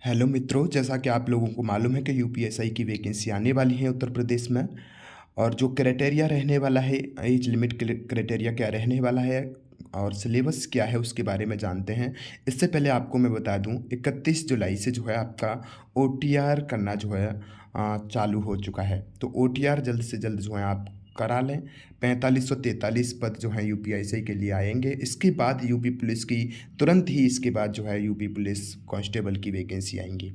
Hello मित्रों, जैसा कि आप लोगों को मालूम है कि यूपीएसआई की वैकेंसी आने वाली है उत्तर प्रदेश में। और जो क्राइटेरिया रहने वाला है, एज लिमिट क्राइटेरिया क्या रहने वाला है और सिलेबस क्या है उसके बारे में जानते हैं। इससे पहले आपको मैं बता दूं, 31 जुलाई से जो है आपका ओटीआर करना जो है चालू हो चुका है। तो ओटीआर जल्द से जल्द जो है आप करा लें। 4543 पद जो हैं यूपीएससी के लिए आएंगे। इसके बाद यूपी पुलिस की तुरंत ही इसके बाद जो है यूपी पुलिस कांस्टेबल की वैकेंसी आएंगी।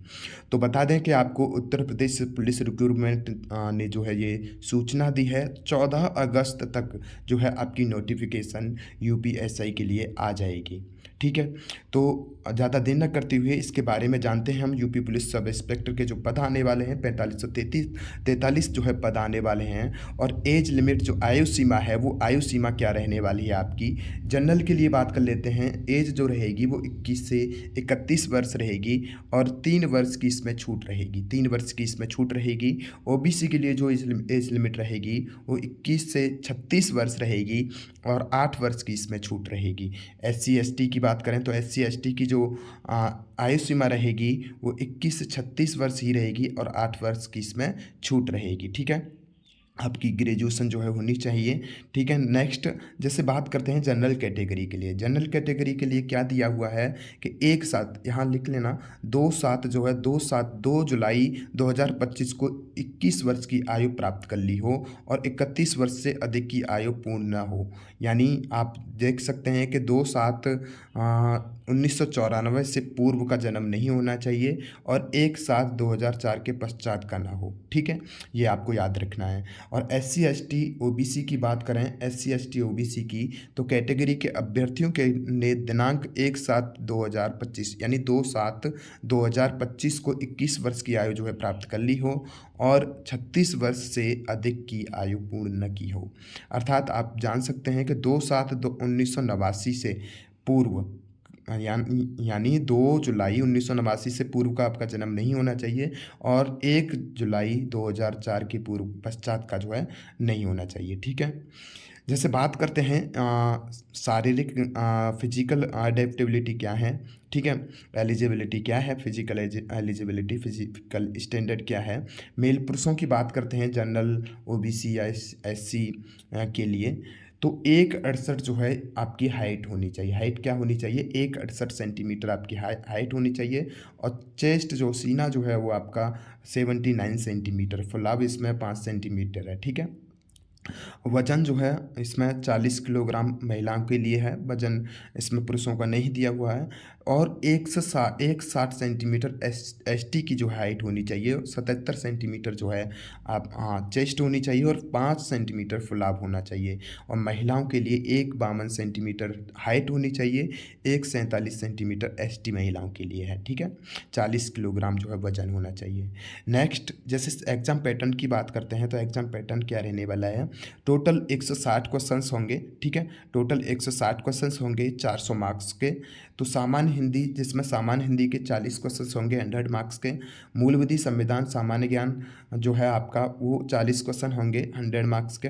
तो बता दें कि आपको उत्तर प्रदेश पुलिस रिक्रूटमेंट ने जो है ये सूचना दी है, 14 अगस्त तक जो है आपकी नोटिफिकेशन यूपीएसआई के लिए आ जाएगी। ठीक है, तो ज़्यादा देर न करते हुए इसके बारे में जानते हैं हम। यूपी पुलिस सब इंस्पेक्टर के जो पद आने वाले हैं, 4543 जो है पद आने वाले हैं। और एज लिमिट जो आयु सीमा है, वो आयु सीमा क्या रहने वाली है आपकी। जनरल के लिए बात कर लेते हैं। एज जो रहेगी वो 21 से 31 वर्ष रहेगी और 3 वर्ष की इसमें छूट रहेगी। 3 वर्ष की इसमें छूट रहेगी। ओबीसी के लिए जो एज लिमिट रहेगी वो 21 से 36 वर्ष रहेगी और 8 वर्ष की इसमें छूट रहेगी। SC ST की बात करें तो SC ST की जो आयु सीमा रहेगी वो 21 से 36 वर्ष ही रहेगी और 8 वर्ष की इसमें छूट रहेगी। ठीक है, आपकी ग्रेजुएशन जो है होनी चाहिए। ठीक है, नेक्स्ट जैसे बात करते हैं जनरल कैटेगरी के लिए। जनरल कैटेगरी के लिए क्या दिया हुआ है कि एक साथ यहाँ लिख लेना, 2/7 जो है 2 जुलाई 2025 को 21 वर्ष की आयु प्राप्त कर ली हो और 31 वर्ष से अधिक की आयु पूर्ण न हो। यानी आप देख सकते हैं कि 2/7 1994 से पूर्व का जन्म नहीं होना चाहिए और 1/7/2004 के पश्चात का ना हो। ठीक है, ये आपको याद रखना है। और SC ST OBC की बात करें, SC ST OBC की, तो कैटेगरी के अभ्यर्थियों के ने दिनांक 1/7/2025 यानी 2/7/2025 को 21 वर्ष की आयु जो है प्राप्त कर ली हो और 36 वर्ष से अधिक की आयु पूर्ण न की हो। अर्थात आप जान सकते हैं कि 2/7/1989 से पूर्व यानी 2 जुलाई 1989 से पूर्व का आपका जन्म नहीं होना चाहिए और 1 जुलाई 2004 के पूर्व पश्चात का जो है नहीं होना चाहिए। ठीक है, जैसे बात करते हैं शारीरिक फिजिकल अडेप्टेबिलिटी क्या है। ठीक है, एलिजिबिलिटी क्या है, फिजिकल एलिजिबिलिटी, फिजिकल स्टैंडर्ड क्या है। मेल पुरुषों की बात करते हैं जनरल OBC या SC के लिए, तो 1,68 जो है आपकी हाइट होनी चाहिए। हाइट क्या होनी चाहिए, 1,68 सेंटीमीटर आपकी हाइट होनी चाहिए। और चेस्ट जो सीना जो है वो आपका 79 सेंटीमीटर, फुलाव इसमें 5 सेंटीमीटर है। ठीक है, वजन जो है इसमें 40 किलोग्राम महिलाओं के लिए है, वजन इसमें पुरुषों का नहीं दिया हुआ है। और 160 सेंटीमीटर ST की जो हाइट होनी चाहिए, 77 सेंटीमीटर जो है आप चेस्ट होनी चाहिए और 5 सेंटीमीटर फुलाव होना चाहिए। और महिलाओं के लिए 152 सेंटीमीटर हाइट होनी चाहिए, 147 सेंटीमीटर ST महिलाओं के लिए है। ठीक है, 40 किलोग्राम जो है वजन होना चाहिए। नेक्स्ट जैसे एग्जाम पैटर्न की बात करते हैं, तो एग्जाम पैटर्न क्या रहने वाला है। टोटल 160 क्वेश्चंस होंगे। ठीक है, टोटल 160 क्वेश्चंस होंगे 400 मार्क्स के। तो सामान्य हिंदी, जिसमें सामान्य हिंदी के 40 क्वेश्चंस होंगे 100 मार्क्स के। मूल विधि, संविधान, सामान्य ज्ञान जो है आपका वो 40 क्वेश्चन होंगे 100 मार्क्स के।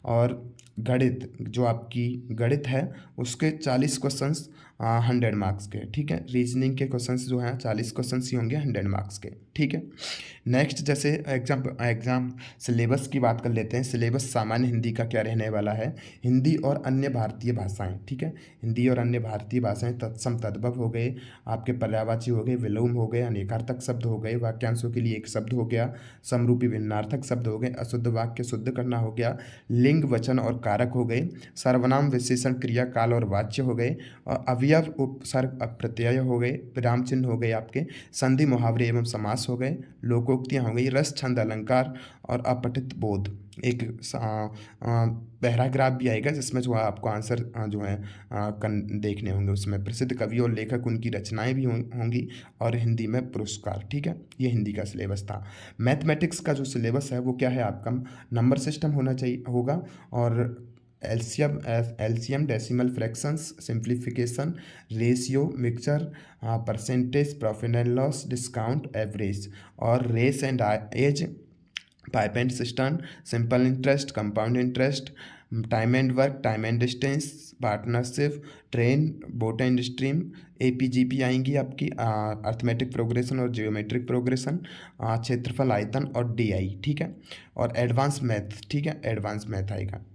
और गणित जो आपकी गणित है उसके 40 क्वेश्चंस 100 मार्क्स के। ठीक है, रीजनिंग के क्वेश्चंस जो हैं 40 क्वेश्चंस ही होंगे 100 मार्क्स के। ठीक है, नेक्स्ट जैसे एग्जाम सिलेबस की बात कर लेते हैं। सिलेबस सामान्य हिंदी का क्या रहने वाला है, हिंदी और अन्य भारतीय भाषाएं। ठीक है, हिंदी और अन्य भारतीय भाषाएं, तत्सम तद्भव हो गए, आपके पर्यायवाची हो गए, विलोम हो गए, अनेकार्थक शब्द हो गए, वाक्यांशों के लिए एक शब्द हो गया, समरूपी भिन्नार्थक शब्द हो गए, अशुद्ध वाक्य शुद्ध करना हो गया, लिंग वचन और कारक हो गए, सर्वनाम विशेषण क्रिया काल और वाच्य हो गए, और अवयव उपसर्ग अप्रत्यय हो गए, विराम चिन्ह हो गए, आपके संधि मुहावरे एवं समास हो गए, लोकोक्तियाँ हो गई, रस छंद अलंकार और अपठित बोध। एक पैराग्राफ भी आएगा जिसमें जो है आपको आंसर जो है देखने होंगे। उसमें प्रसिद्ध कवि और लेखक, उनकी रचनाएं भी होंगी और हिंदी में पुरस्कार। ठीक है, ये हिंदी का सिलेबस था। मैथमेटिक्स का जो सिलेबस है वो क्या है आपका, नंबर सिस्टम होना चाहिए होगा और LCM, decimal fractions, simplification, ratio, mixture, percentage, profit and loss, discount, average, और race and age, pipe and system, simple interest, compound interest, time and work, time and distance, partnership, train, boat and stream, AP GP आएंगी आपकी, arithmetic progression और geometric progression, क्षेत्रफल, आयतन और DI, ठीक है। और एडवांस मैथ, ठीक है, एडवांस मैथ आएगा।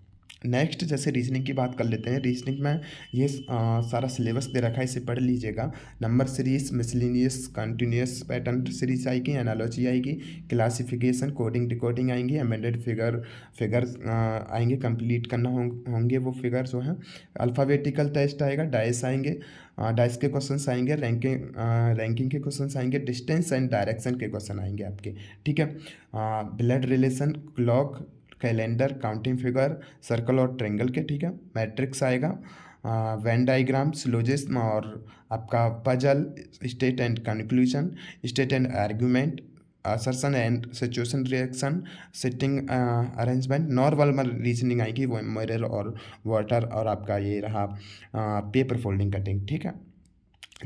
नेक्स्ट जैसे रीजनिंग की बात कर लेते हैं। रीजनिंग में ये सारा सिलेबस दे रखा है, इसे पढ़ लीजिएगा। Number series, miscellaneous, continuous pattern series आएगी, एनालॉजी आएगी, क्लासिफिकेशन, कोडिंग डिकोडिंग आएंगी, एमेंडेड फिगर आएंगे, कंप्लीट करना होंगे वो फिगर जो हैं। अल्फ़ाबेटिकल टेस्ट आएगा, डाइस आएंगे, डाइस के क्वेश्चंस आएंगे, रैंकिंग के क्वेश्चंस आएंगे, डिस्टेंस एंड डायरेक्शन के क्वेश्चन आएंगे आपके, ठीक है। Blood relation, clock, calendar, counting figure, circle और ट्रेंगल के, ठीक है। मैट्रिक्स आएगा, वेन डाइग्राम, सिलोजिज्म और आपका puzzle, state and conclusion, state and argument, assertion and situation reaction, sitting arrangement, normal reasoning आएगी, वो मिरर और वाटर, और आपका ये रहा पेपर फोल्डिंग कटिंग, ठीक है।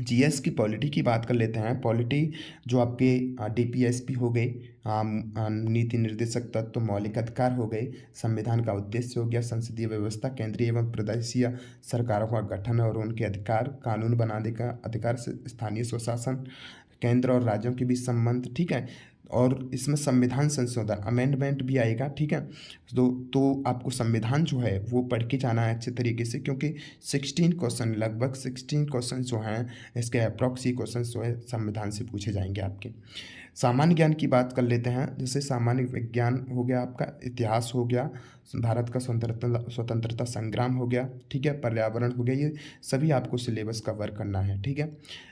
जीएस की पॉलिटी की बात कर लेते हैं। पॉलिटी जो आपके डीपीएसपी हो गए, नीति निर्देशक तत्व, मौलिक अधिकार हो गए, संविधान का उद्देश्य हो गया, संसदीय व्यवस्था, केंद्रीय एवं प्रदेशीय सरकारों का गठन और उनके अधिकार, कानून बनाने का अधिकार, स्थानीय स्वशासन, केंद्र और राज्यों के बीच संबंध, ठीक है। और इसमें संविधान संशोधन, अमेंडमेंट भी आएगा, ठीक है। तो आपको संविधान जो है वो पढ़ के जाना है अच्छे तरीके से, क्योंकि 16 क्वेश्चन, लगभग 16 क्वेश्चन जो हैं इसके अप्रॉक्सी क्वेश्चन जो है संविधान से पूछे जाएंगे आपके। सामान्य ज्ञान की बात कर लेते हैं। जैसे सामान्य विज्ञान हो गया, आपका इतिहास हो गया, भारत का स्वतंत्रता संग्राम हो गया, ठीक है, पर्यावरण हो गया, ये सभी आपको सिलेबस कवर करना है, ठीक है।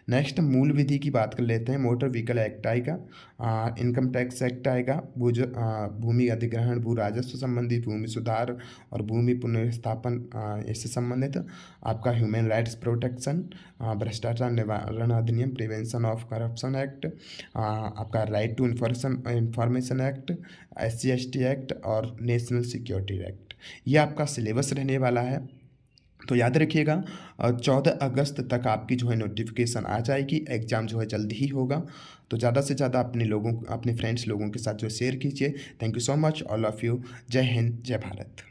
नेक्स्ट मूल विधि की बात कर लेते हैं। मोटर व्हीकल एक्ट आएगा, इनकम टैक्स एक्ट आएगा, भूमि अधिग्रहण, भू राजस्व संबंधी, भूमि सुधार और भूमि पुनर्स्थापन इससे संबंधित, आपका ह्यूमन राइट्स प्रोटेक्शन, भ्रष्टाचार निवारण अधिनियम, प्रिवेंशन ऑफ करप्शन एक्ट, आपका right to information act, SC/ST act और नेशनल सिक्योरिटी एक्ट, ये आपका सिलेबस रहने वाला है। तो याद रखिएगा 14 अगस्त तक आपकी जो है नोटिफिकेशन आ जाएगी। एग्ज़ाम जो है जल्दी ही होगा, तो ज़्यादा से ज़्यादा अपने फ्रेंड्स लोगों के साथ जो शेयर कीजिए। Thank you so much all of you. जय हिंद, जय भारत।